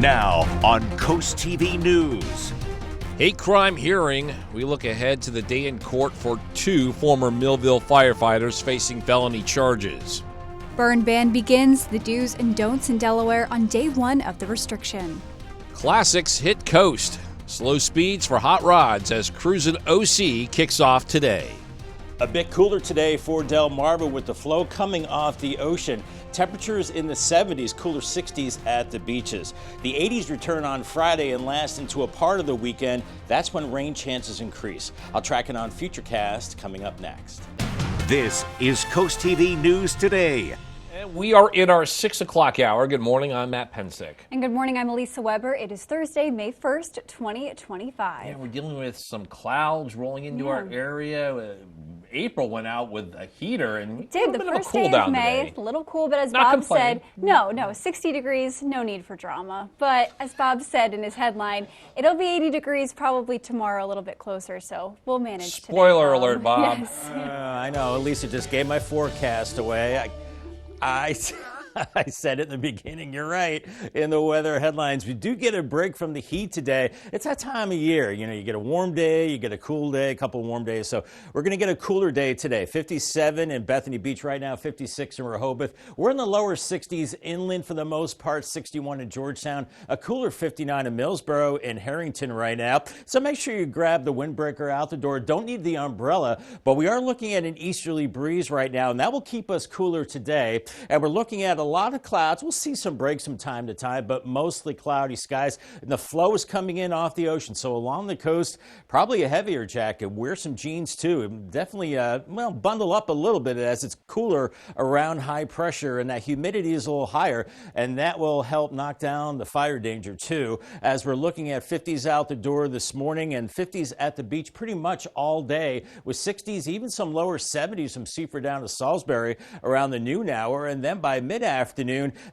Now on Coast TV News. Hate crime hearing. We look ahead to the day in court for 2 former Millville firefighters facing felony charges. Burn ban begins, the do's and don'ts in Delaware on day 1 of the restriction. Classics hit coast. Slow speeds for hot rods as Cruisin' OC kicks off today. A bit cooler today for Delmarva with the flow coming off the ocean. Temperatures in the 70s, cooler 60s at the beaches. The 80s return on Friday and last into a part of the weekend. That's when rain chances increase. I'll track it on Futurecast coming up next. This is Coast TV News Today. And we are in our 6 o'clock hour. Good morning, I'm Matt Pensick. And good morning, I'm Elisa Weber. It is Thursday, May 1st, 2025. Yeah, we're dealing with some clouds rolling into our area. April went out with a heater and it did. The first day of May, a little cool, but as Bob said, no, 60 degrees, no need for drama. But as Bob said in his headline, it'll be 80 degrees probably tomorrow, a little bit closer, so we'll manage today. Spoiler alert, Bob. Yes. I know, Lisa just gave my forecast away. I said it in the beginning, you're right, in the weather headlines. We do get a break from the heat today. It's that time of year. You know, you get a warm day, you get a cool day, a couple of warm days. So we're going to get a cooler day today. 57 in Bethany Beach right now, 56 in Rehoboth. We're in the lower 60s inland for the most part, 61 in Georgetown, a cooler 59 in Millsboro and Harrington right now. So make sure you grab the windbreaker out the door. Don't need the umbrella, but we are looking at an easterly breeze right now, and that will keep us cooler today. And we're looking at a lot of clouds. We'll see some breaks from time to time, but mostly cloudy skies. And the flow is coming in off the ocean. So along the coast, probably a heavier jacket. Wear some jeans too. Definitely, bundle up a little bit as it's cooler around high pressure and that humidity is a little higher. And that will help knock down the fire danger too. As we're looking at 50s out the door this morning and 50s at the beach pretty much all day with 60s, even some lower 70s from Seaford down to Salisbury around the noon hour. And then by mid-afternoon,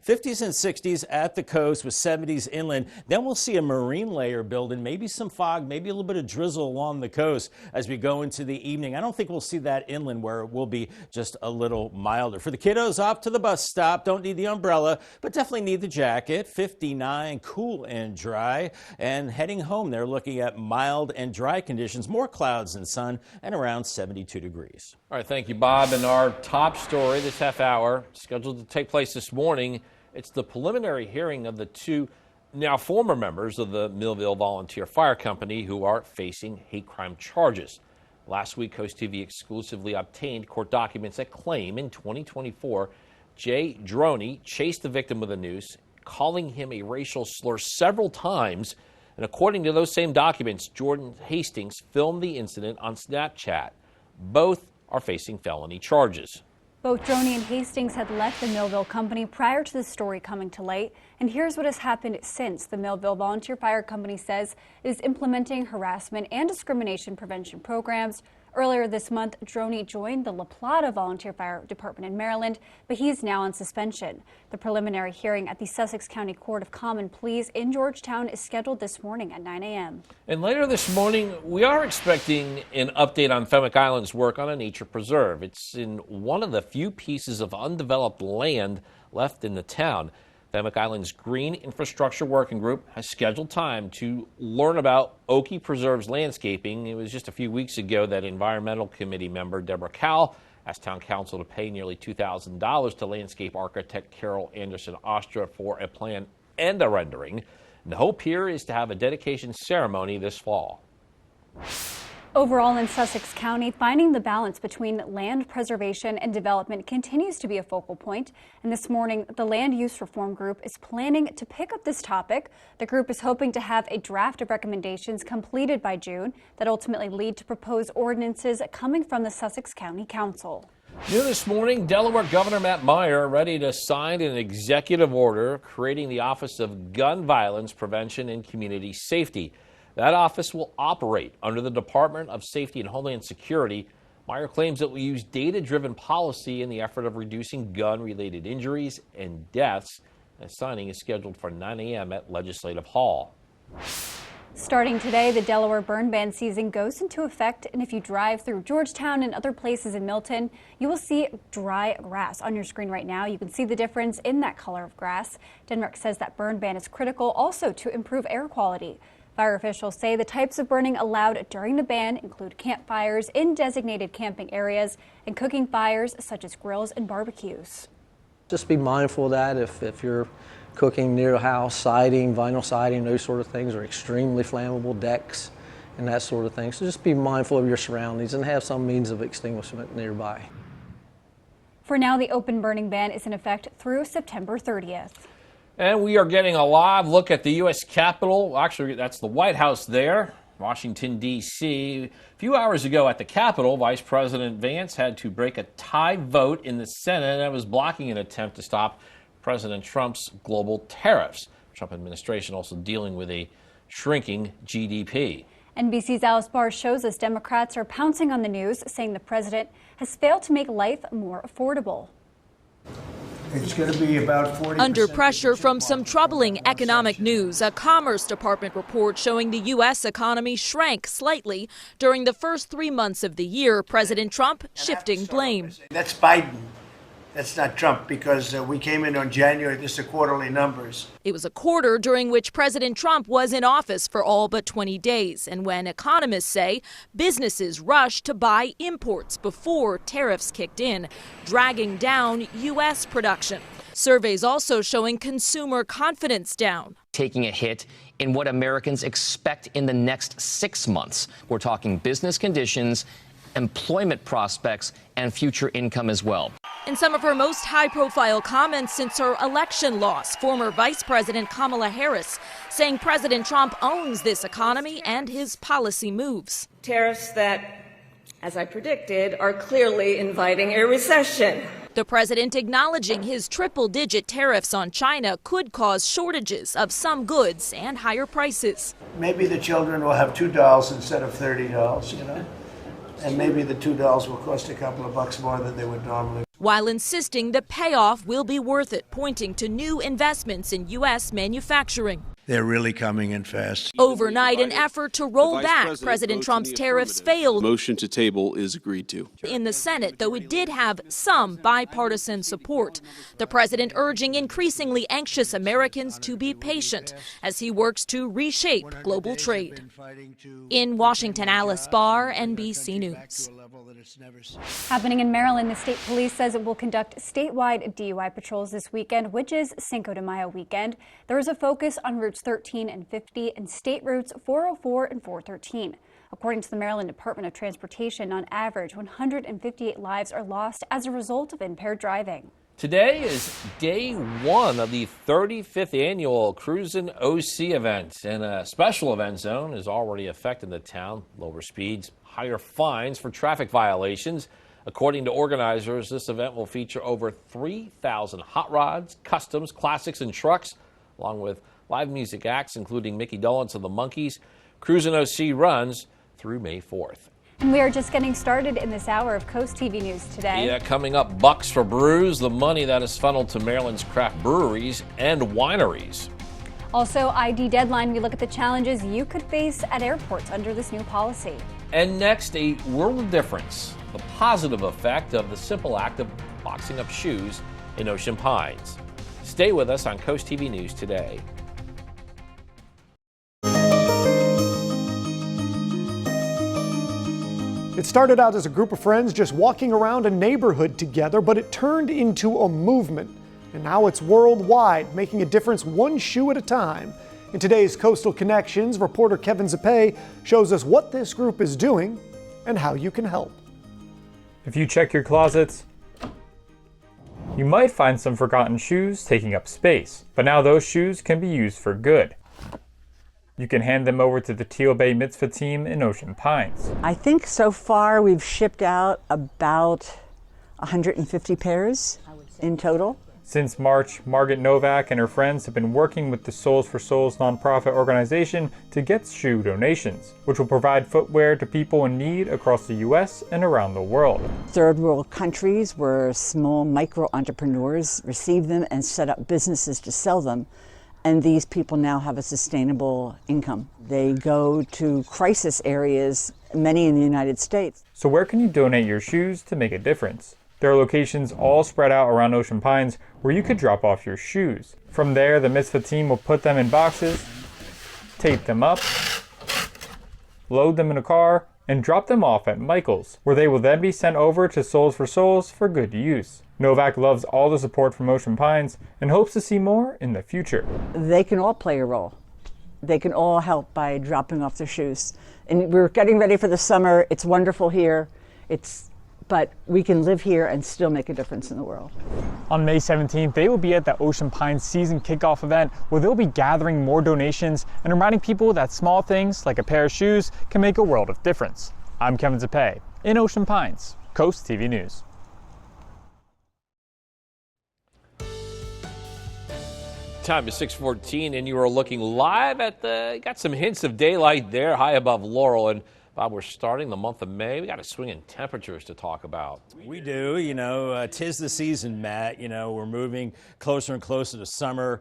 50s and 60s at the coast with 70s inland. Then we'll see a marine layer building, maybe some fog, maybe a little bit of drizzle along the coast as we go into the evening. I don't think we'll see that inland where it will be just a little milder. For the kiddos off to the bus stop, don't need the umbrella, but definitely need the jacket. 59, cool and dry. And heading home, they're looking at mild and dry conditions, more clouds than sun, and around 72 degrees. All right, thank you, Bob. And our top story this half hour, scheduled to take place this morning, it's the preliminary hearing of the 2 now former members of the Millville Volunteer Fire Company who are facing hate crime charges. Last week, Coast TV exclusively obtained court documents that claim in 2024, Jay Droney chased the victim with a noose, calling him a racial slur several times. And according to those same documents, Jordan Hastings filmed the incident on Snapchat. Both are facing felony charges. Both Droney and Hastings had left the Millville Company prior to the story coming to light, and here's what has happened since. The Millville Volunteer Fire Company says it is implementing harassment and discrimination prevention programs. Earlier this month, Droney joined the La Plata Volunteer Fire Department in Maryland, but he's now on suspension. The preliminary hearing at the Sussex County Court of Common Pleas in Georgetown is scheduled this morning at 9 a.m. And later this morning, we are expecting an update on Fenwick Island's work on a nature preserve. It's in one of the few pieces of undeveloped land left in the town. Fenwick Island's Green Infrastructure Working Group has scheduled time to learn about Oakey Preserve's landscaping. It was just a few weeks ago that Environmental Committee member Deborah Cowell asked Town Council to pay nearly $2,000 to landscape architect Carol Anderson Ostra for a plan and a rendering. And the hope here is to have a dedication ceremony this fall. Overall in Sussex County, finding the balance between land preservation and development continues to be a focal point. And this morning, the Land Use Reform Group is planning to pick up this topic. The group is hoping to have a draft of recommendations completed by June that ultimately lead to proposed ordinances coming from the Sussex County Council. New this morning, Delaware Governor Matt Meyer ready to sign an executive order creating the Office of Gun Violence Prevention and Community Safety. That office will operate under the Department of Safety and Homeland Security. Meyer claims it will use data-driven policy in the effort of reducing gun-related injuries and deaths. The signing is scheduled for 9 a.m. at Legislative Hall. Starting today, the Delaware burn ban season goes into effect, and if you drive through Georgetown and other places in Milton, you will see dry grass. On your screen right now, you can see the difference in that color of grass. Denmark says that burn ban is critical also to improve air quality. Fire officials say the types of burning allowed during the ban include campfires in designated camping areas and cooking fires such as grills and barbecues. Just be mindful of that if you're cooking near a house. Siding, vinyl siding, those sort of things are extremely flammable, decks and that sort of thing. So just be mindful of your surroundings and have some means of extinguishment nearby. For now, the open burning ban is in effect through September 30th. And we are getting a live look at the U.S. Capitol. Actually, that's the White House there, Washington, D.C. A few hours ago at the Capitol, Vice President Vance had to break a tie vote in the Senate that was blocking an attempt to stop President Trump's global tariffs. Trump administration also dealing with a shrinking GDP. NBC's Alice Barr shows us Democrats are pouncing on the news, saying the president has failed to make life more affordable. It's going to be about 40%. Under pressure from some troubling economic news, a Commerce Department report showing the U.S. economy shrank slightly during the first 3 months of the year. President Trump shifting blame. That's Biden. That's not Trump, because we came in on January. This is quarterly numbers. It was a quarter during which President Trump was in office for all but 20 days, and when economists say businesses rushed to buy imports before tariffs kicked in, dragging down U.S. production. Surveys also showing consumer confidence down. Taking a hit in what Americans expect in the next 6 months. We're talking business conditions, employment prospects, and future income as well. In some of her most high-profile comments since her election loss, former Vice President Kamala Harris saying President Trump owns this economy and his policy moves. Tariffs that, as I predicted, are clearly inviting a recession. The president acknowledging his triple-digit tariffs on China could cause shortages of some goods and higher prices. Maybe the children will have $2 instead of $30, you know? And maybe the $2 will cost a couple of bucks more than they would normally. While insisting the payoff will be worth it, pointing to new investments in U.S. manufacturing. They're really coming in fast. Overnight, an effort to roll back President Trump's tariffs failed. Motion to table is agreed to. In the Senate, though it did have some bipartisan support. The president urging increasingly anxious Americans to be patient as he works to reshape global trade. In Washington, Alice Barr, NBC News. Happening in Maryland, the state police says it will conduct statewide DUI patrols this weekend, which is Cinco de Mayo weekend. There is a focus on routes 13 and 50 and state routes 404 and 413. According to the Maryland Department of Transportation, on average, 158 lives are lost as a result of impaired driving. Today is day one of the 35th annual Cruisin' OC event, and a special event zone is already affecting the town. Lower speeds, higher fines for traffic violations. According to organizers, this event will feature over 3,000 hot rods, customs, classics, and trucks, along with live music acts, including Mickey Dolenz and the Monkees. Cruisin' OC runs through May 4th. And we are just getting started in this hour of Coast TV News today. Yeah, coming up, bucks for brews, the money that is funneled to Maryland's craft breweries and wineries. Also, ID Deadline, we look at the challenges you could face at airports under this new policy. And next, a world of difference, the positive effect of the simple act of boxing up shoes in Ocean Pines. Stay with us on Coast TV News today. It started out as a group of friends just walking around a neighborhood together, but it turned into a movement. And now it's worldwide, making a difference one shoe at a time. In today's Coastal Connections, reporter Kevin Zappe shows us what this group is doing and how you can help. If you check your closets, you might find some forgotten shoes taking up space, but now those shoes can be used for good. You can hand them over to the Teal Bay Mitzvah team in Ocean Pines. I think so far we've shipped out about 150 pairs in total. Since March, Margaret Novak and her friends have been working with the Souls for Souls nonprofit organization to get shoe donations, which will provide footwear to people in need across the U.S. and around the world. Third world countries where small micro entrepreneurs receive them and set up businesses to sell them. And these people now have a sustainable income. They go to crisis areas, many in the United States. So where can you donate your shoes to make a difference? There are locations all spread out around Ocean Pines where you could drop off your shoes. From there, the Misfit team will put them in boxes, tape them up, load them in a car, and drop them off at Michael's, where they will then be sent over to Souls for Souls for good use. Novak loves all the support from Ocean Pines and hopes to see more in the future. They can all play a role. They can all help by dropping off their shoes. And we're getting ready for the summer. It's wonderful here. But we can live here and still make a difference in the world. On May 17th, they will be at the Ocean Pines season kickoff event where they'll be gathering more donations and reminding people that small things like a pair of shoes can make a world of difference. I'm Kevin Zapay in Ocean Pines, Coast TV News. Time is 6:14, and you are looking live at got some hints of daylight there, high above Laurel. And Bob, we're starting the month of May. We got a swing in temperatures to talk about. We do. You know, 'tis the season, Matt. You know, we're moving closer and closer to summer.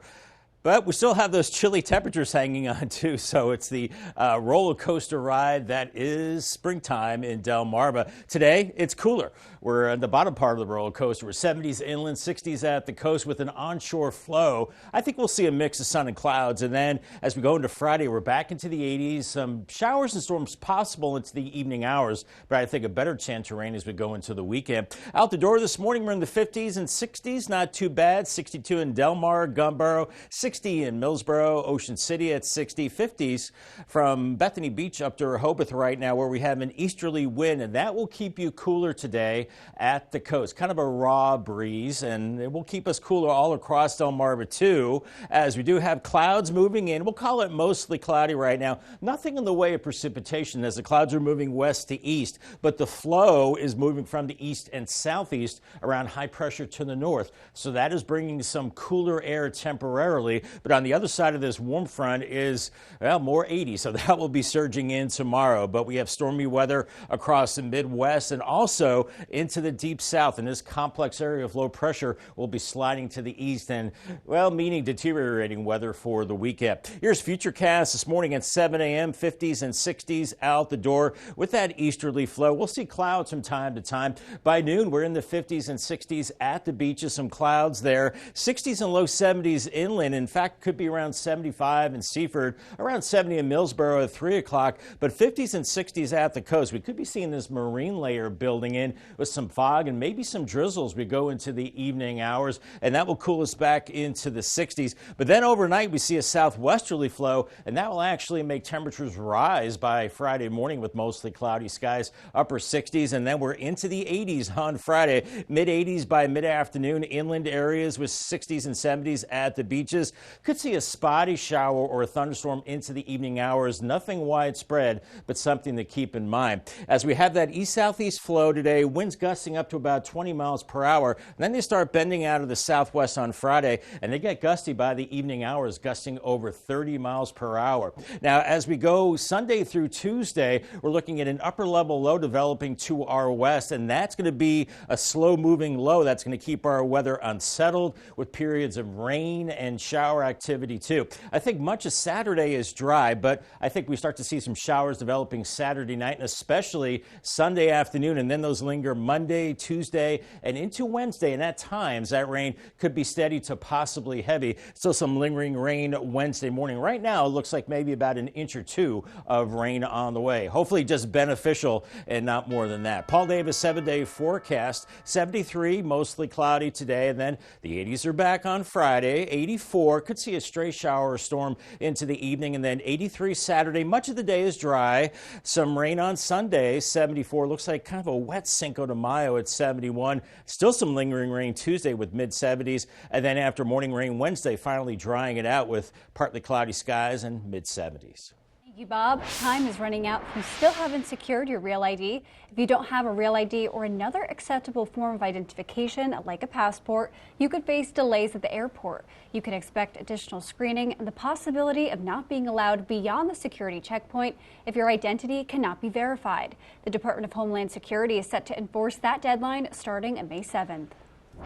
But we still have those chilly temperatures hanging on, too. So it's the roller coaster ride that is springtime in Delaware. But today, it's cooler. We're at the bottom part of the roller coaster. We're 70s inland, 60s at the coast with an onshore flow. I think we'll see a mix of sun and clouds. And then as we go into Friday, we're back into the 80s. Some showers and storms possible into the evening hours. But I think a better chance of rain as we go into the weekend. Out the door this morning, we're in the 50s and 60s. Not too bad. 62 in Delmar, Gumboro, 60 in Millsboro, Ocean City at 60, 50s from Bethany Beach up to Rehoboth right now, where we have an easterly wind, and that will keep you cooler today at the coast. Kind of a raw breeze, and it will keep us cooler all across Delmarva too, as we do have clouds moving in. We'll call it mostly cloudy right now. Nothing in the way of precipitation as the clouds are moving west to east, but the flow is moving from the east and southeast around high pressure to the north. So that is bringing some cooler air temporarily. But on the other side of this warm front is, well, more 80, so that will be surging in tomorrow. But we have stormy weather across the Midwest and also into the deep south. And this complex area of low pressure will be sliding to the east and, well, meaning deteriorating weather for the weekend. Here's Futurecast this morning at 7 a.m., 50s and 60s out the door with that easterly flow. We'll see clouds from time to time. By noon, we're in the 50s and 60s at the beaches, some clouds there. 60s and low 70s inland. In fact, could be around 75 in Seaford, around 70 in Millsboro at 3 o'clock, but 50s and 60s at the coast. We could be seeing this marine layer building in with some fog and maybe some drizzles. We go into the evening hours, and that will cool us back into the 60s. But then overnight, we see a southwesterly flow, and that will actually make temperatures rise by Friday morning with mostly cloudy skies, upper 60s, and then we're into the 80s on Friday. Mid-80s by mid-afternoon, inland areas with 60s and 70s at the beaches. Could see a spotty shower or a thunderstorm into the evening hours. Nothing widespread, but something to keep in mind. As we have that east-southeast flow today, winds gusting up to about 20 miles per hour. And then they start bending out of the southwest on Friday, and they get gusty by the evening hours, gusting over 30 miles per hour. Now, as we go Sunday through Tuesday, we're looking at an upper-level low developing to our west, and that's going to be a slow-moving low that's going to keep our weather unsettled with periods of rain and shower activity too. I think much of Saturday is dry, but I think we start to see some showers developing Saturday night and especially Sunday afternoon, and then those linger Monday, Tuesday, and into Wednesday. And at times that rain could be steady to possibly heavy. Still some lingering rain Wednesday morning. Right now it looks like maybe about an inch or two of rain on the way. Hopefully just beneficial and not more than that. Paul Davis 7-day forecast, 73, mostly cloudy today, and then the 80s are back on Friday, 84. Could see a stray shower or storm into the evening, and then 83 Saturday. Much of the day is dry. Some rain on Sunday, 74. Looks like kind of a wet Cinco de Mayo at 71. Still some lingering rain Tuesday with mid-70s, and then after morning rain Wednesday, finally drying it out with partly cloudy skies and mid-70s. Thank you, Bob. Time is running out. If you still haven't secured your Real ID, if you don't have a Real ID or another acceptable form of identification like a passport, you could face delays at the airport. You can expect additional screening and the possibility of not being allowed beyond the security checkpoint if your identity cannot be verified. The Department of Homeland Security is set to enforce that deadline starting on May 7th.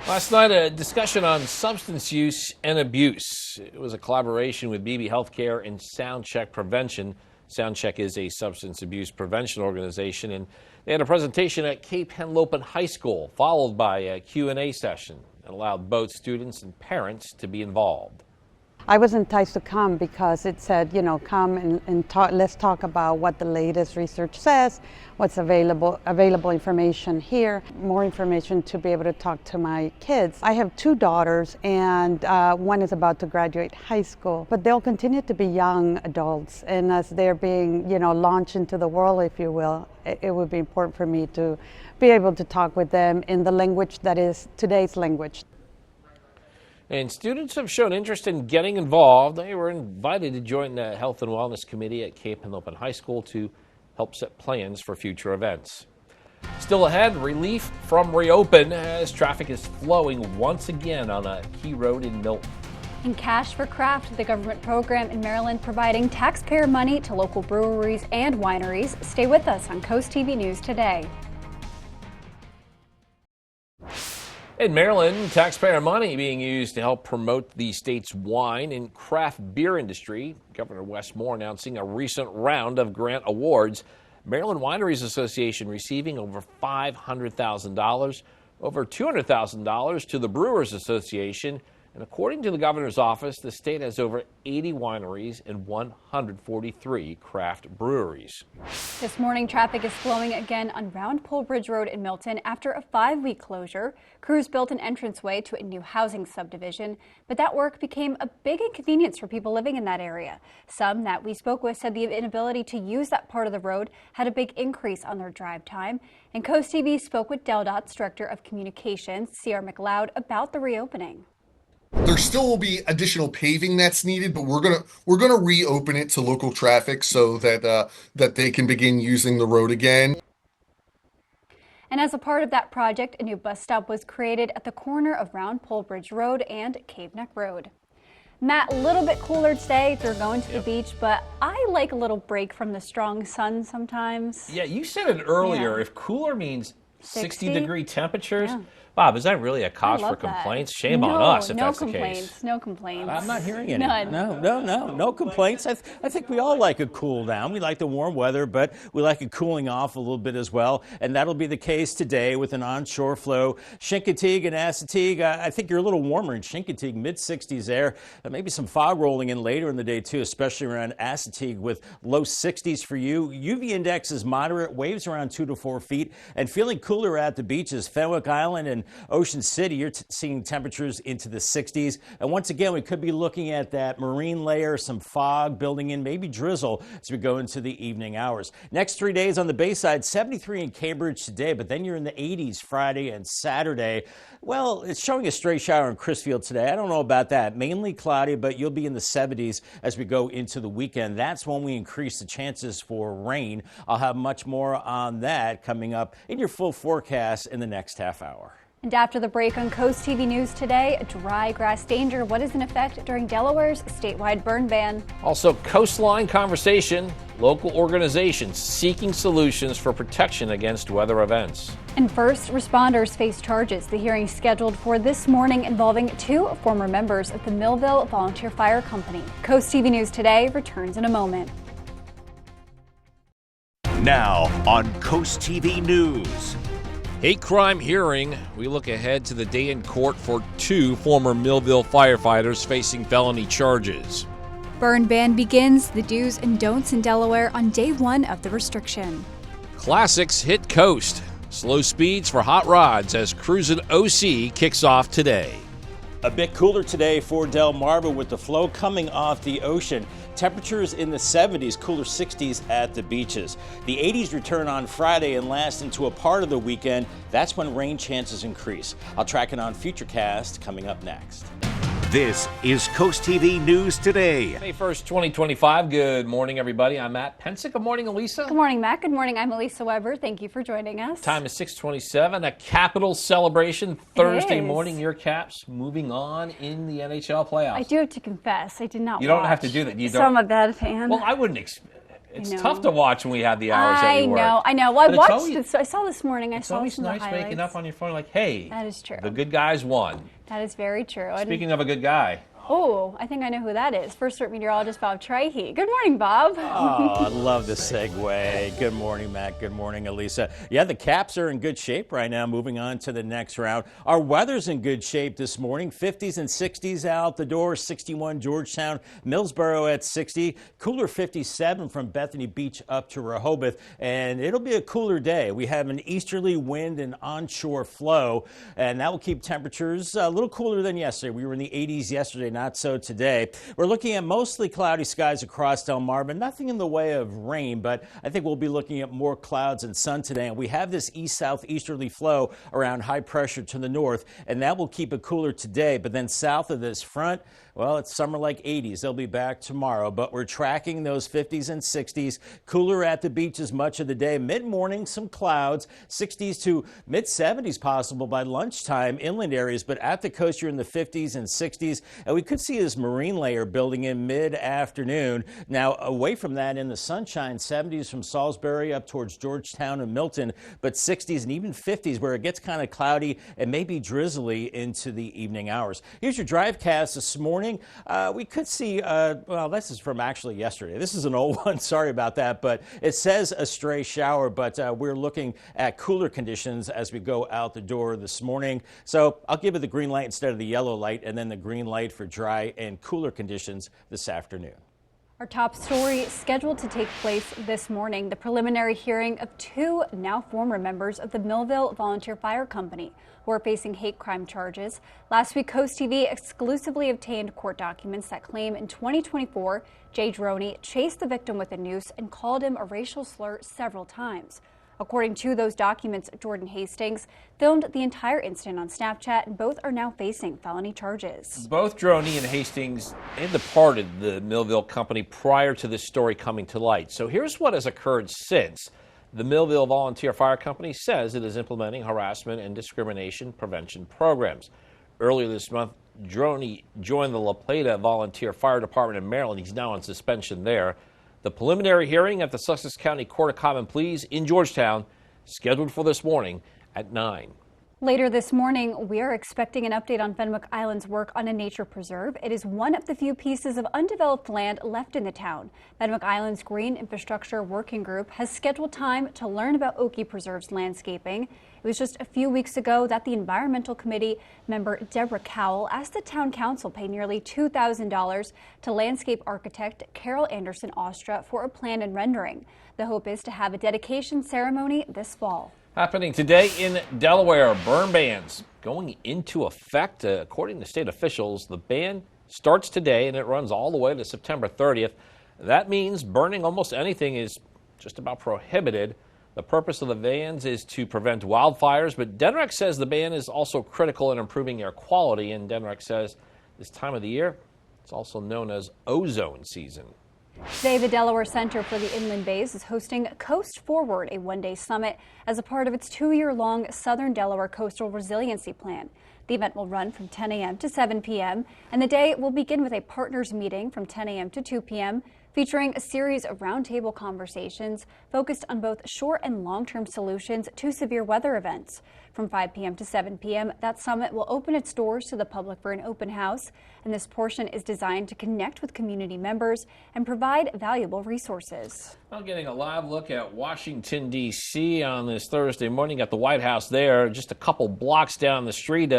Last night, a discussion on substance use and abuse. It was a collaboration with BB Healthcare and SoundCheck Prevention. SoundCheck is a substance abuse prevention organization, and they had a presentation at Cape Henlopen High School, followed by a Q&A session that allowed both students and parents to be involved. I was enticed to come because it said, you know, come and talk, let's talk about what the latest research says, what's available information here, more information to be able to talk to my kids. I have 2 daughters, and one is about to graduate high school, but they'll continue to be young adults, and as they're being, you know, launched into the world, if you will, it would be important for me to be able to talk with them in the language that is today's language. And students have shown interest in getting involved. They were invited to join the Health and Wellness Committee at Cape Henlopen High School to help set plans for future events. Still ahead, relief from reopen as traffic is flowing once again on a key road in Milton. And Cash for Craft, the government program in Maryland providing taxpayer money to local breweries and wineries. Stay with us on CoastTV News Today. In Maryland, taxpayer money being used to help promote the state's wine and craft beer industry. Governor Wes Moore announcing a recent round of grant awards. Maryland Wineries Association receiving over $500,000, over $200,000 to the Brewers Association. And according to the governor's office, the state has over 80 wineries and 143 craft breweries. This morning, traffic is flowing again on Round Pole Bridge Road in Milton after a 5-week closure. Crews built an entranceway to a new housing subdivision, but that work became a big inconvenience for people living in that area. Some that we spoke with said the inability to use that part of the road had a big increase on their drive time. And CoastTV spoke with DelDOT's Director of Communications, C.R. McLeod, about the reopening. There still will be additional paving that's needed, but we're gonna reopen it to local traffic so that that they can begin using the road again. And as a part of that project, a new bus stop was created at the corner of Round Pole Bridge Road and Cave Neck Road. Matt, a little bit cooler today if you're going to the beach, but I like a little break from the strong sun sometimes. Yeah, you said it earlier. If cooler means 60-degree temperatures. Yeah. Bob, is that really a cause for complaints? Shame on us if that's the case. No complaints. I'm not hearing any. None. No complaints. I think we all like a cool down. We like the warm weather, but we like it cooling off a little bit as well. And that'll be the case today with an onshore flow. Chincoteague and Assateague, I think you're a little warmer in Chincoteague, mid-60s there. Maybe some fog rolling in later in the day too, especially around Assateague with low 60s for you. UV index is moderate, waves around 2 to 4 feet, and feeling cooler at the beaches. Fenwick Island and Ocean City, you're seeing temperatures into the 60s. And once again, we could be looking at that marine layer, some fog building in, maybe drizzle as we go into the evening hours. Next 3 days on the Bayside, 73 in Cambridge today, but then you're in the 80s Friday and Saturday. Well, it's showing a stray shower in Crisfield today. I don't know about that. Mainly cloudy, but you'll be in the 70s as we go into the weekend. That's when we increase the chances for rain. I'll have much more on that coming up in your full forecast in the next half hour. And after the break on CoastTV News Today, dry grass danger, what is in effect during Delaware's statewide burn ban? Also, coastline conversation, local organizations seeking solutions for protection against weather events. And first responders face charges. The hearing scheduled for this morning involving 2 former members of the Millville Volunteer Fire Company. CoastTV News Today returns in a moment. Now on CoastTV News. Hate crime hearing. We look ahead to the day in court for 2 former Millville firefighters facing felony charges. Burn ban begins, the do's and don'ts in Delaware on day 1 of the restriction. Classics hit coast. Slow speeds for hot rods as Cruisin' OC kicks off today. A bit cooler today for Delmarva with the flow coming off the ocean. Temperatures in the 70s, cooler 60s at the beaches. The 80s return on Friday and last into a part of the weekend. That's when rain chances increase. I'll track it on Futurecast coming up next. This is CoastTV News Today. May 1st, 2025. Good morning, everybody. I'm Matt Pensick. Good morning, Elisa. Good morning, Matt. Good morning. I'm Elisa Weber. Thank you for joining us. Time is 6:27. A Capitals celebration Thursday morning. Your Caps moving on in the NHL playoffs. I do have to confess, I did not You don't watch. have to do that. You So don't. I'm a bad fan. Well, I wouldn't It's tough to watch when we have the hours that we work. I know. Well, I saw this morning. It's always nice waking up on your phone like, hey, that is true. The good guys won. That is very true. Speaking of a good guy. Oh, I think I know who that is. First Alert meteorologist Bob Trahey. Good morning, Bob. Oh, I love the segue. Good morning, Matt. Good morning, Elisa. Yeah, the Caps are in good shape right now, moving on to the next round. Our weather's in good shape this morning. 50s and 60s out the door. 61 Georgetown, Millsboro at 60. Cooler 57 from Bethany Beach up to Rehoboth. And it'll be a cooler day. We have an easterly wind and onshore flow, and that will keep temperatures a little cooler than yesterday. We were in the 80s yesterday. Not so today. We're looking at mostly cloudy skies across Delaware, but nothing in the way of rain, but I think we'll be looking at more clouds and sun today. And we have this east-southeasterly flow around high pressure to the north, and that will keep it cooler today. But then south of this front, well, it's summer-like 80s. They'll be back tomorrow, but we're tracking those 50s and 60s. Cooler at the beaches much of the day. Mid-morning, some clouds. 60s to mid-70s possible by lunchtime, inland areas, but at the coast, you're in the 50s and 60s. And we could see this marine layer building in mid-afternoon. Now, away from that in the sunshine, 70s from Salisbury up towards Georgetown and Milton, but 60s and even 50s where it gets kind of cloudy and maybe drizzly into the evening hours. Here's your drivecast this morning. We could see, well, this is from actually yesterday. This is an old one. Sorry about that, but it says a stray shower, but we're looking at cooler conditions as we go out the door this morning. So I'll give it the green light instead of the yellow light, and then the green light for dry and cooler conditions this afternoon. Our top story scheduled to take place this morning, the preliminary hearing of two now former members of the Millville Volunteer Fire Company who are facing hate crime charges. Last week, CoastTV exclusively obtained court documents that claim in 2024, Jay Droney chased the victim with a noose and called him a racial slur several times. According to those documents, Jordan Hastings filmed the entire incident on Snapchat, and both are now facing felony charges. Both Droney and Hastings had departed the Millville company prior to this story coming to light. So here's what has occurred since. The Millville Volunteer Fire Company says it is implementing harassment and discrimination prevention programs. Earlier this month, Droney joined the La Plata Volunteer Fire Department in Maryland. He's now on suspension there. The preliminary hearing at the Sussex County Court of Common Pleas in Georgetown, scheduled for this morning at 9. Later this morning, we are expecting an update on Fenwick Island's work on a nature preserve. It is one of the few pieces of undeveloped land left in the town. Fenwick Island's Green Infrastructure Working Group has scheduled time to learn about Oakey Preserve's landscaping. It was just a few weeks ago that the Environmental Committee member Deborah Cowell asked the town council pay nearly $2,000 to landscape architect Carol Anderson Ostra for a plan and rendering. The hope is to have a dedication ceremony this fall. Happening today in Delaware, burn bans going into effect. According to state officials, the ban starts today and it runs all the way to September 30th. That means burning almost anything is just about prohibited. The purpose of the bans is to prevent wildfires, but DENREC says the ban is also critical in improving air quality, and DENREC says this time of the year, it's also known as ozone season. Today, the Delaware Center for the Inland Bays is hosting Coast Forward, a one-day summit as a part of its 2-year-long Southern Delaware Coastal Resiliency Plan. The event will run from 10 a.m. to 7 p.m., and the day will begin with a partners meeting from 10 a.m. to 2 p.m., featuring a series of roundtable conversations focused on both short and long-term solutions to severe weather events. From 5 p.m. to 7 p.m., that summit will open its doors to the public for an open house, and this portion is designed to connect with community members and provide valuable resources. Well, getting a live look at Washington, D.C. on this Thursday morning at the White House there, just a couple blocks down the street.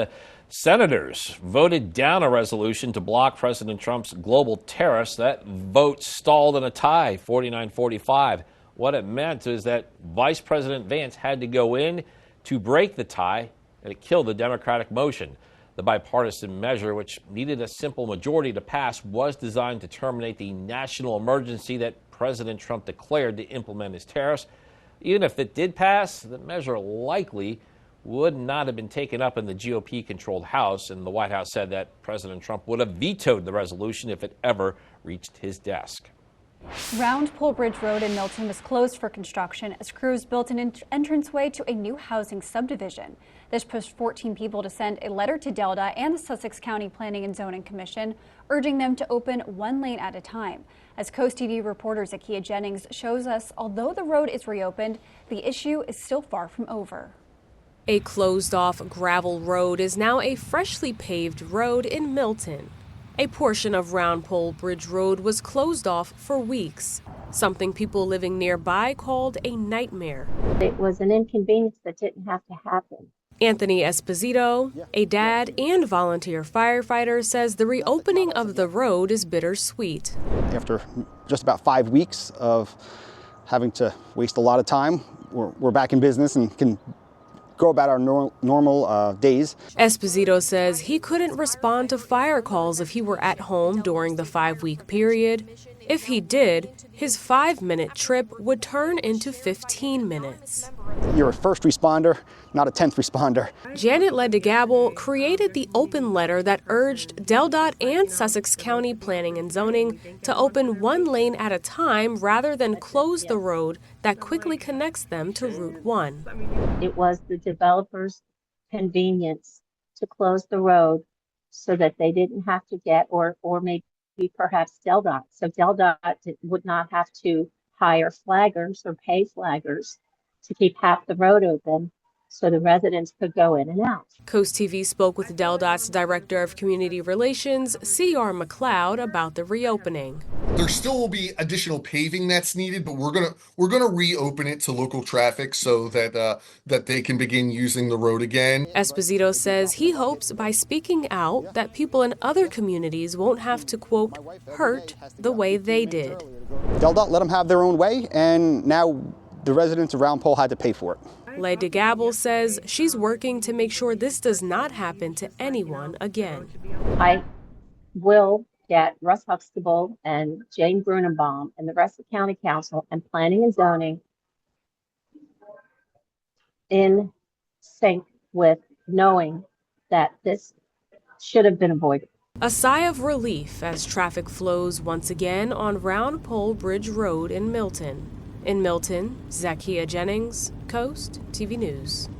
Senators voted down a resolution to block President Trump's global tariffs. That vote stalled in a tie, 49-45. What it meant is that Vice President Vance had to go in to break the tie, and it killed the Democratic motion. The bipartisan measure, which needed a simple majority to pass, was designed to terminate the national emergency that President Trump declared to implement his tariffs. Even if it did pass, the measure likely would not have been taken up in the GOP-controlled House, and the White House said that President Trump would have vetoed the resolution if it ever reached his desk. Round Pole Bridge Road in Milton was closed for construction as crews built an entranceway to a new housing subdivision. This pushed 14 people to send a letter to DELDA and the Sussex County Planning and Zoning Commission, urging them to open one lane at a time. As CoastTV reporter Zakia Jennings shows us, although the road is reopened, the issue is still far from over. A closed-off gravel road is now a freshly paved road in Milton. A portion of Round Pole Bridge Road was closed off for weeks, something people living nearby called a nightmare. It was an inconvenience that didn't have to happen. Anthony Esposito, a dad and volunteer firefighter, says the reopening of the road is bittersweet. After just about 5 weeks of having to waste a lot of time, we're back in business and can go about our normal days. Esposito says he couldn't respond to fire calls if he were at home during the 5-week period. If he did, his 5-minute trip would turn into 15 minutes. You're a first responder, not a 10th responder. Janet Ledegabel created the open letter that urged DELDOT and Sussex County Planning and Zoning to open one lane at a time rather than close the road that quickly connects them to Route 1. It was the developer's convenience to close the road so that they didn't have to get, or maybe perhaps DELDOT. So DELDOT would not have to hire flaggers or pay flaggers to keep half the road open so the residents could go in and out. CoastTV spoke with DELDOT's Director of Community Relations, C.R. McLeod, about the reopening. There still will be additional paving that's needed, but we're gonna reopen it to local traffic so that that they can begin using the road again. Esposito says he hopes by speaking out that people in other communities won't have to, quote, hurt the way they did. DELDOT let them have their own way, and now the residents of Round Pole had to pay for it. Ledegabel says she's working to make sure this does not happen to anyone again. I will get Russ Huxtable and Jane Brunenbaum and the rest of County Council and Planning and Zoning in sync with knowing that this should have been avoided. A sigh of relief as traffic flows once again on Round Pole Bridge Road in Milton. In Milton, Zakia Jennings, Coast TV News.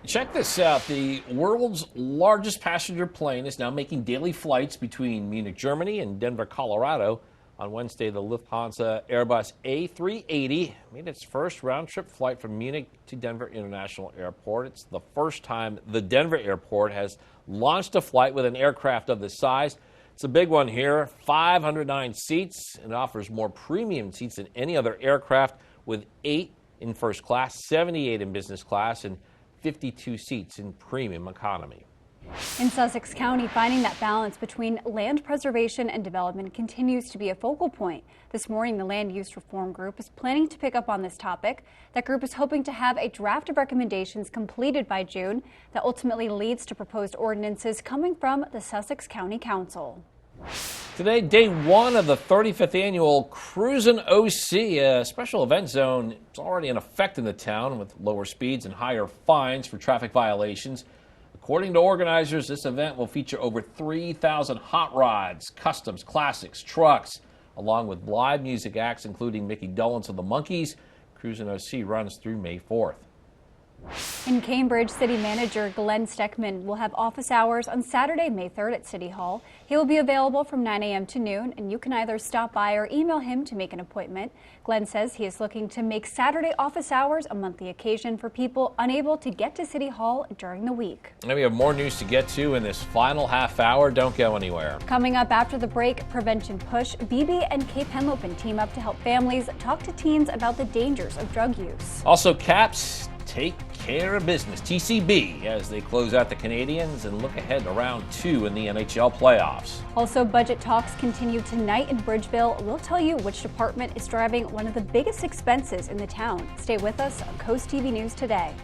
Check this out. The world's largest passenger plane is now making daily flights between Munich, Germany and Denver, Colorado. On Wednesday, the Lufthansa Airbus A380 made its first round-trip flight from Munich to Denver International Airport. It's the first time the Denver airport has launched a flight with an aircraft of this size. It's a big one here, 509 seats, and offers more premium seats than any other aircraft, with 8 in first class, 78 in business class, and 52 seats in premium economy. In Sussex County, finding that balance between land preservation and development continues to be a focal point. This morning, the Land Use Reform Group is planning to pick up on this topic. That group is hoping to have a draft of recommendations completed by June that ultimately leads to proposed ordinances coming from the Sussex County Council. Today, day one of the 35th annual Cruisin' OC, a special event zone. It's already in effect in the town with lower speeds and higher fines for traffic violations. According to organizers, this event will feature over 3,000 hot rods, customs, classics, trucks, along with live music acts, including Mickey Dolenz of the Monkees. Cruisin' OC runs through May 4th. In Cambridge, City Manager Glenn Steckman will have office hours on Saturday, May 3rd at City Hall. He will be available from 9 a.m. to noon, and you can either stop by or email him to make an appointment. Glenn says he is looking to make Saturday office hours a monthly occasion for people unable to get to City Hall during the week. And we have more news to get to in this final half hour. Don't go anywhere. Coming up after the break, Prevention Push. BB and Cape Henlopen team up to help families talk to teens about the dangers of drug use. Also, Caps take care of business, TCB, as they close out the Canadians and look ahead to round 2 in the NHL playoffs. Also, budget talks continue tonight in Bridgeville. We'll tell you which department is driving one of the biggest expenses in the town. Stay with us on Coast TV News Today.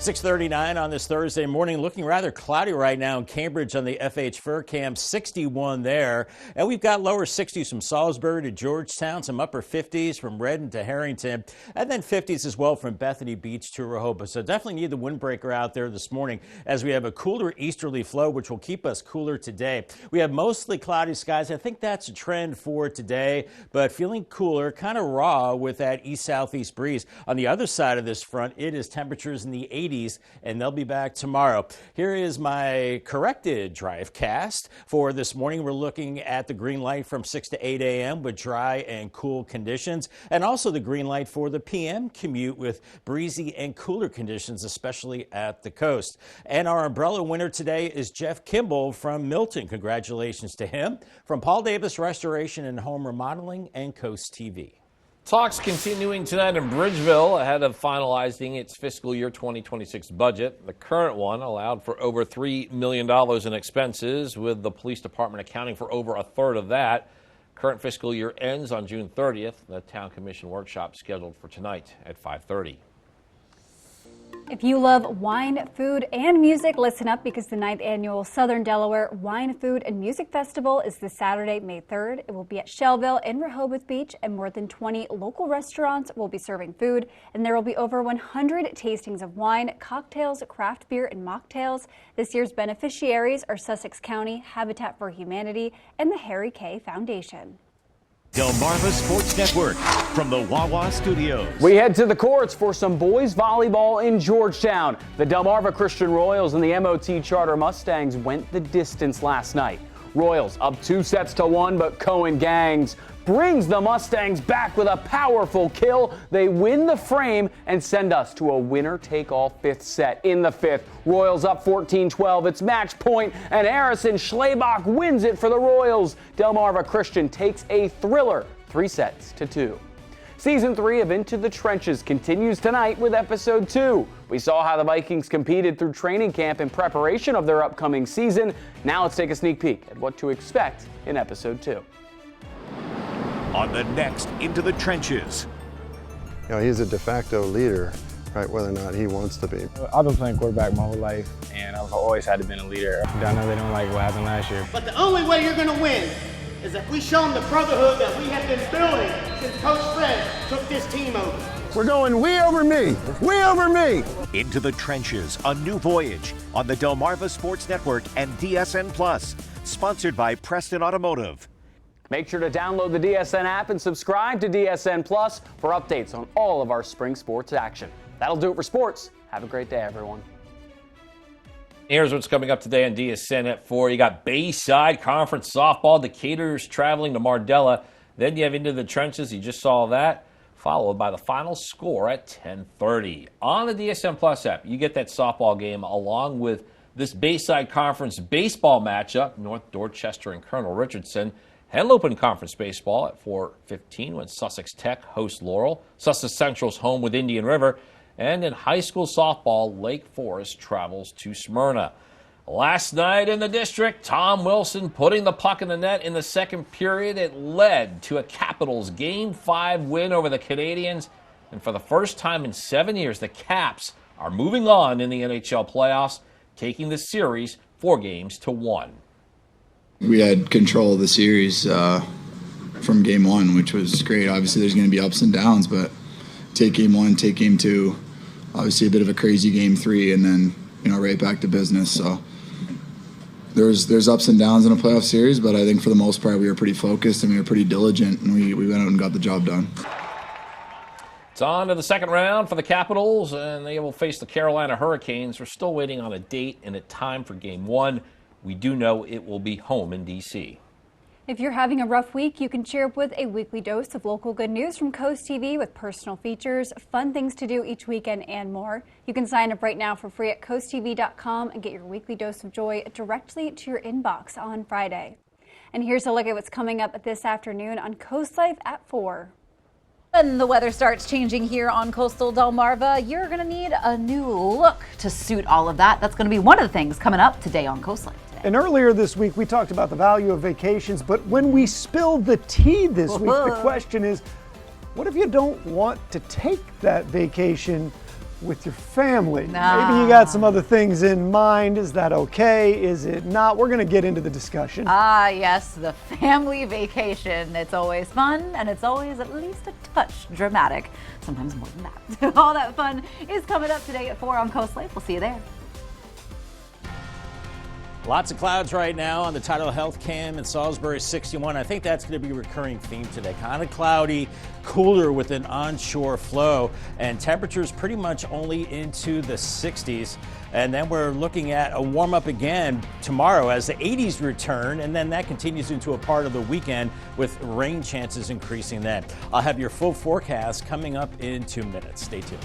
6:39 on this Thursday morning. Looking rather cloudy right now in Cambridge on the FH Furcam, 61 there. And we've got lower 60s from Salisbury to Georgetown, some upper 50s from Redden to Harrington, and then 50s as well from Bethany Beach to Rehoboth. So definitely need the windbreaker out there this morning as we have a cooler easterly flow, which will keep us cooler today. We have mostly cloudy skies. I think that's a trend for today, but feeling cooler, kind of raw with that east-southeast breeze. On the other side of this front, it is temperatures in the 80s, and they'll be back tomorrow. Here is my corrected drive cast for this morning. We're looking at the green light from 6 to 8 a.m. with dry and cool conditions, and also the green light for the p.m. commute with breezy and cooler conditions, especially at the coast. And our umbrella winner today is Jeff Kimball from Milton. Congratulations to him. From Paul Davis Restoration and Home Remodeling and Coast TV. Talks continuing tonight in Bridgeville ahead of finalizing its fiscal year 2026 budget. The current one allowed for over $3 million in expenses, with the police department accounting for over a third of that. Current fiscal year ends on June 30th. The town commission workshop scheduled for tonight at 5:30. If you love wine, food, and music, listen up, because the 9th annual Southern Delaware Wine, Food, and Music Festival is this Saturday, May 3rd. It will be at Shellville in Rehoboth Beach, and more than 20 local restaurants will be serving food, and there will be over 100 tastings of wine, cocktails, craft beer, and mocktails. This year's beneficiaries are Sussex County, Habitat for Humanity, and the Harry K. Foundation. Delmarva Sports Network from the Wawa Studios. We head to the courts for some boys volleyball in Georgetown. The Delmarva Christian Royals and the MOT Charter Mustangs went the distance last night. Royals up 2-1, but Cohen Gangs brings the Mustangs back with a powerful kill. They win the frame and send us to a winner-take-all fifth set. In the fifth, Royals up 14-12. It's match point, and Harrison Schlebach wins it for the Royals. Delmarva Christian takes a thriller 3-2. Season 3 of Into the Trenches continues tonight with episode 2. We saw how the Vikings competed through training camp in preparation of their upcoming season. Now let's take a sneak peek at what to expect in episode 2. On the next Into the Trenches. You know, he's a de facto leader, right, whether or not he wants to be. I've been playing quarterback my whole life, and I've always had to be a leader. I know they don't like what happened last year. But the only way you're going to win is if we show them the brotherhood that we have been building since Coach Fred took this team over. We're going we over me, we over me. Into the Trenches, a new voyage on the Delmarva Sports Network and DSN Plus, sponsored by Preston Automotive. Make sure to download the DSN app and subscribe to DSN Plus for updates on all of our spring sports action. That'll do it for sports. Have a great day, everyone. Here's what's coming up today on DSN at 4. You got Bayside Conference softball. Decatur's traveling to Mardella. Then you have Into the Trenches. You just saw that, followed by the final score at 10:30. On the DSN Plus app, you get that softball game along with this Bayside Conference baseball matchup. North Dorchester and Colonel Richardson. Henlopen Conference baseball at 4:15 when Sussex Tech hosts Laurel. Sussex Central's home with Indian River. And in high school softball, Lake Forest travels to Smyrna. Last night in the district, Tom Wilson putting the puck in the net in the second period. It led to a Capitals Game 5 win over the Canadians. And for the first time in 7 years, the Caps are moving on in the NHL playoffs, taking the series 4-1. We had control of the series from game 1, which was great. Obviously, there's going to be ups and downs, but take game 1, take game 2, obviously a bit of a crazy game 3, and then right back to business. So there's ups and downs in a playoff series, but I think for the most part we were pretty focused and we were pretty diligent, and we went out and got the job done. It's on to the second round for the Capitals, and they will face the Carolina Hurricanes. We're still waiting on a date and a time for game 1. We do know it will be home in D.C. If you're having a rough week, you can cheer up with a weekly dose of local good news from Coast TV with personal features, fun things to do each weekend, and more. You can sign up right now for free at coasttv.com and get your weekly dose of joy directly to your inbox on Friday. And here's a look at what's coming up this afternoon on Coast Life at 4. When the weather starts changing here on coastal Delmarva, you're going to need a new look to suit all of that. That's going to be one of the things coming up today on Coast Life. And earlier this week, we talked about the value of vacations, but when we spilled the tea this week, the question is, what if you don't want to take that vacation? with your family. Maybe you got some other things in mind. Is that okay? Is it not? We're going to get into the discussion. Yes, the family vacation. It's always fun, and it's always at least a touch dramatic. Sometimes more than that. All that fun is coming up today at 4 on Coast Life. We'll see you there. Lots of clouds right now on the Tidal Health Cam in Salisbury, 61. I think that's going to be a recurring theme today. Kind of cloudy, cooler with an onshore flow, and temperatures pretty much only into the 60s. And then we're looking at a warm up again tomorrow as the 80s return, and then that continues into a part of the weekend with rain chances increasing then. I'll have your full forecast coming up in 2 minutes. Stay tuned.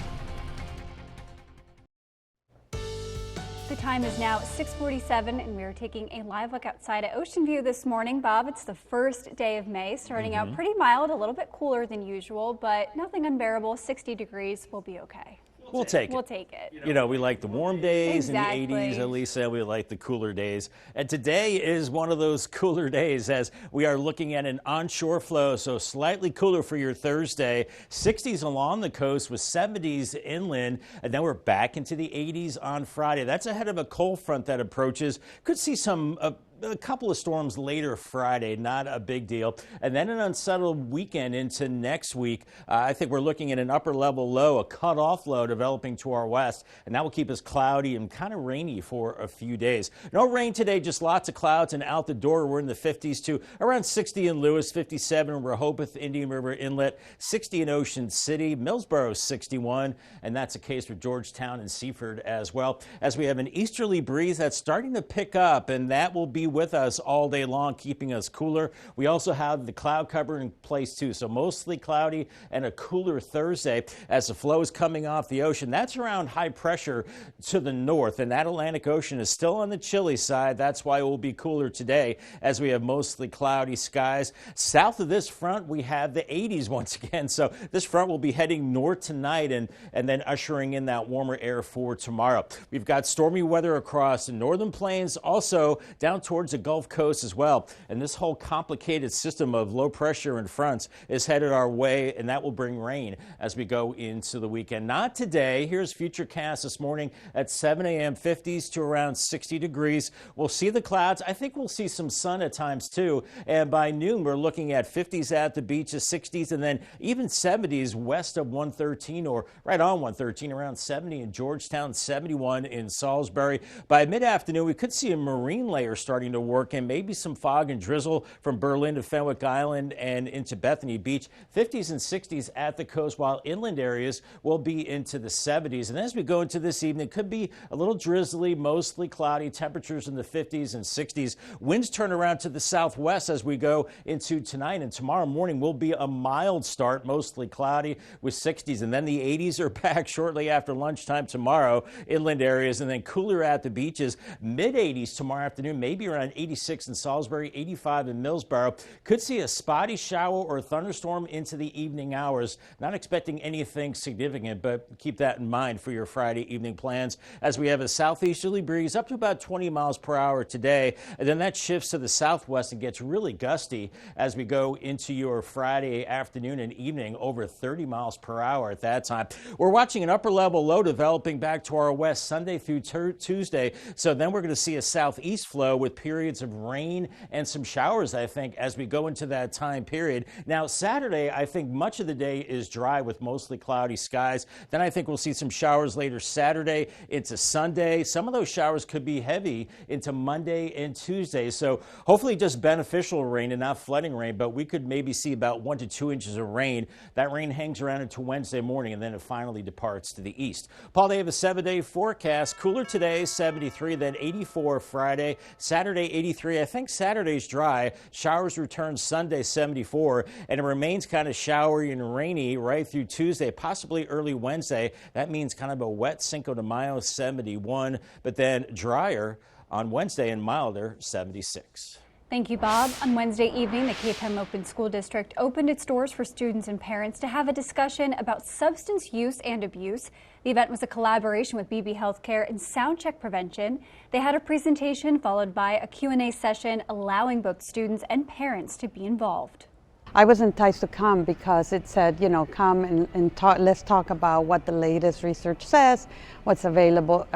The time is now 6:47, and we are taking a live look outside at Ocean View this morning. Bob, it's the first day of May, starting out pretty mild, a little bit cooler than usual, but nothing unbearable. 60 degrees will be okay. We'll take it. We'll take it. You know, we like the warm days Exactly. in the 80s. Elisa, we like the cooler days. And today is one of those cooler days as we are looking at an onshore flow, so slightly cooler for your Thursday. 60s along the coast with 70s inland. And then we're back into the 80s on Friday. That's ahead of a cold front that approaches. Could see some a couple of storms later Friday, not a big deal. And then an unsettled weekend into next week. I think we're looking at an upper level low, a cutoff low developing to our west. And that will keep us cloudy and kind of rainy for a few days. No rain today, just lots of clouds. And out the door, we're in the 50s to around 60 in Lewis, 57 in Rehoboth, Indian River Inlet, 60 in Ocean City, Millsboro 61. And that's the case for Georgetown and Seaford as well. As we have an easterly breeze that's starting to pick up, and that will be with us all day long, keeping us cooler. We also have the cloud cover in place too, so mostly cloudy and a cooler Thursday as the flow is coming off the ocean. That's around high pressure to the north, and that Atlantic Ocean is still on the chilly side. That's why it will be cooler today as we have mostly cloudy skies. South of this front, we have the 80s once again, so this front will be heading north tonight and then ushering in that warmer air for tomorrow. We've got stormy weather across the northern plains, also down towards the Gulf Coast as well. And this whole complicated system of low pressure and fronts is headed our way, and that will bring rain as we go into the weekend. Not today. Here's Futurecast this morning at 7 a.m. 50s to around 60 degrees. We'll see the clouds. I think we'll see some sun at times too. And by noon, we're looking at 50s at the beaches, 60s, and then even 70s west of 113 or right on 113, around 70 in Georgetown, 71 in Salisbury. By mid-afternoon, we could see a marine layer starting to work and maybe some fog and drizzle from Berlin to Fenwick Island and into Bethany Beach. 50s and 60s at the coast, while inland areas will be into the 70s. And as we go into this evening, it could be a little drizzly, mostly cloudy, temperatures in the 50s and 60s. Winds turn around to the southwest as we go into tonight, and tomorrow morning will be a mild start, mostly cloudy with 60s. And then the 80s are back shortly after lunchtime tomorrow, inland areas, and then cooler at the beaches. Mid-80s tomorrow afternoon, maybe around 86 in Salisbury, 85 in Millsboro. Could see a spotty shower or thunderstorm into the evening hours. Not expecting anything significant, but keep that in mind for your Friday evening plans as we have a southeasterly breeze up to about 20 miles per hour today. And then that shifts to the southwest and gets really gusty as we go into your Friday afternoon and evening, over 30 miles per hour at that time. We're watching an upper level low developing back to our west Sunday through Tuesday. So then we're going to see a southeast flow with periods of rain and some showers, I think, as we go into that time period. Now, Saturday, I think much of the day is dry with mostly cloudy skies. Then I think we'll see some showers later Saturday into Sunday. Some of those showers could be heavy into Monday and Tuesday. So hopefully just beneficial rain and not flooding rain, but we could maybe see about 1 to 2 inches of rain. That rain hangs around into Wednesday morning, and then it finally departs to the east. Paul, they have a 7-day forecast. Cooler today, 73, then 84 Friday. Saturday, 83. I think Saturday's dry. Showers return Sunday, 74, and it remains kind of showery and rainy right through Tuesday, possibly early Wednesday. That means kind of a wet Cinco de Mayo, 71, but then drier on Wednesday and milder, 76. Thank you, Bob. On Wednesday evening, the Cape Hem Open School District opened its doors for students and parents to have a discussion about substance use and abuse. The event was a collaboration with BB Healthcare and Sound Check Prevention. They had a presentation followed by a Q&A session allowing both students and parents to be involved. I was enticed to come because it said, you know, come and talk, let's talk about what the latest research says, what's available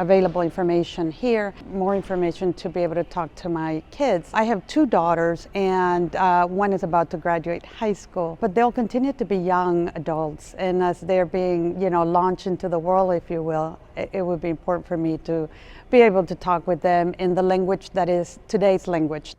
information here, more information to be able to talk to my kids. I have 2 daughters, and one is about to graduate high school, but they'll continue to be young adults, and as they're being, you know, launched into the world, if you will, it would be important for me to be able to talk with them in the language that is today's language.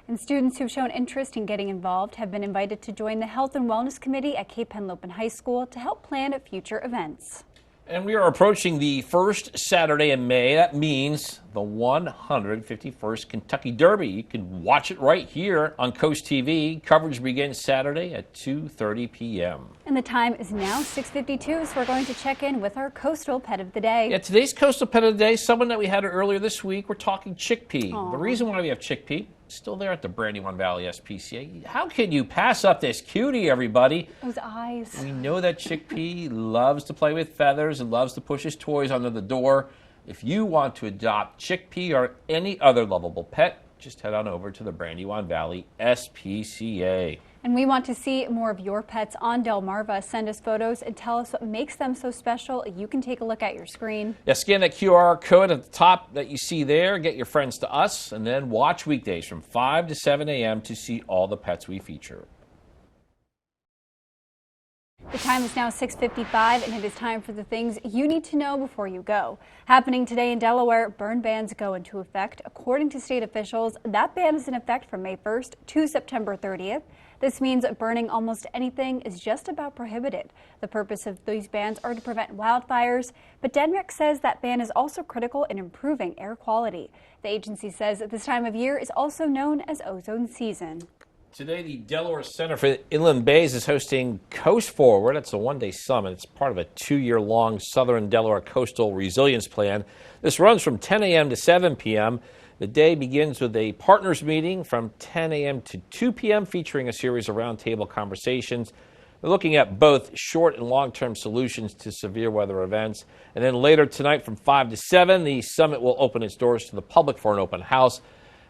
And students who've shown interest in getting involved have been invited to join the Health and Wellness Committee at Cape Henlopen High School to help plan future events. And we are approaching the first Saturday in May. That means the 151st Kentucky Derby. You can watch it right here on CoastTV. Coverage begins Saturday at 2:30 p.m. And the time is now 6:52, so we're going to check in with our coastal pet of the day. Yeah, today's coastal pet of the day, someone that we had earlier this week. We're talking chickpea. Aww. The reason why we have chickpea, still there at the Brandywine Valley SPCA. How can you pass up this cutie, everybody? Those eyes. We know that chickpea loves to play with feathers and loves to push his toys under the door. If you want to adopt chickpea or any other lovable pet, just head on over to the Brandywine Valley SPCA. And we want to see more of your pets on Delmarva. Send us photos and tell us what makes them so special. You can take a look at your screen. Yeah, scan that QR code at the top that you see there. Get your friends to us, and then watch weekdays from 5 to 7 a.m. to see all the pets we feature. The time is now 6:55, and it is time for the things you need to know before you go. Happening today in Delaware, burn bans go into effect. According to state officials, that ban is in effect from May 1st to September 30th. This means burning almost anything is just about prohibited. The purpose of these bans are to prevent wildfires, but DENREC says that ban is also critical in improving air quality. The agency says that this time of year is also known as ozone season. Today, the Delaware Center for Inland Bays is hosting Coast Forward. It's a one-day summit. It's part of a 2-year-long Southern Delaware Coastal Resilience Plan. This runs from 10 a.m. to 7 p.m. The day begins with a partners meeting from 10 a.m. to 2 p.m. featuring a series of roundtable conversations. They're looking at both short and long-term solutions to severe weather events. And then later tonight from 5 to 7, the summit will open its doors to the public for an open house.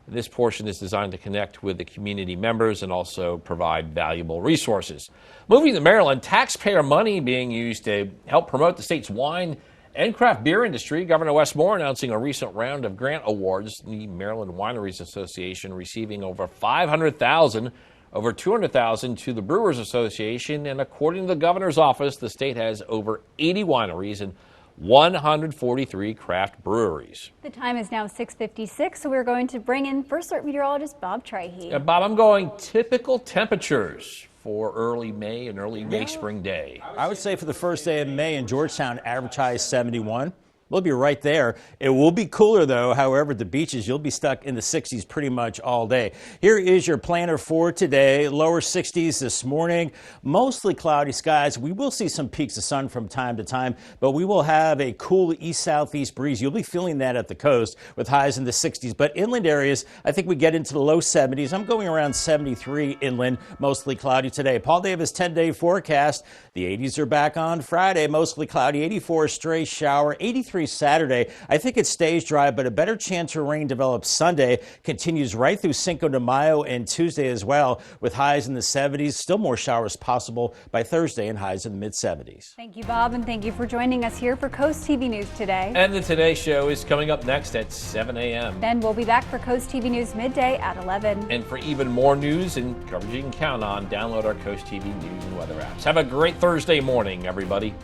This portion is designed to connect with the community members and also provide valuable resources. Moving to Maryland, taxpayer money being used to help promote the state's wine and craft beer industry. Governor Wes Moore announcing a recent round of grant awards. The Maryland Wineries Association receiving over $500,000, over $200,000 to the Brewers Association. And according to the governor's office, the state has over 80 wineries and 143 craft breweries. The time is now 6:56, so we're going to bring in First Alert meteorologist Bob Trihey. Bob, I'm going typical temperatures for early May and early May spring day. I would say for the first day of May in Georgetown, average high is 71. We'll be right there. It will be cooler, though. However, at the beaches, you'll be stuck in the 60s pretty much all day. Here is your planner for today. Lower 60s this morning. Mostly cloudy skies. We will see some peaks of sun from time to time, but we will have a cool east-southeast breeze. You'll be feeling that at the coast with highs in the 60s. But inland areas, I think we get into the low 70s. I'm going around 73 inland, mostly cloudy today. Paul Davis 10-day forecast. The 80s are back on Friday. Mostly cloudy. 84 stray shower. 83 Saturday. I think it stays dry, but a better chance for rain develops Sunday. Continues right through Cinco de Mayo and Tuesday as well, with highs in the 70s. Still more showers possible by Thursday and highs in the mid-70s. Thank you, Bob, and thank you for joining us here for Coast TV News today. And the Today Show is coming up next at 7 a.m. Then we'll be back for Coast TV News midday at 11. And for even more news and coverage you can count on, download our Coast TV News and weather apps. Have a great Thursday morning, everybody.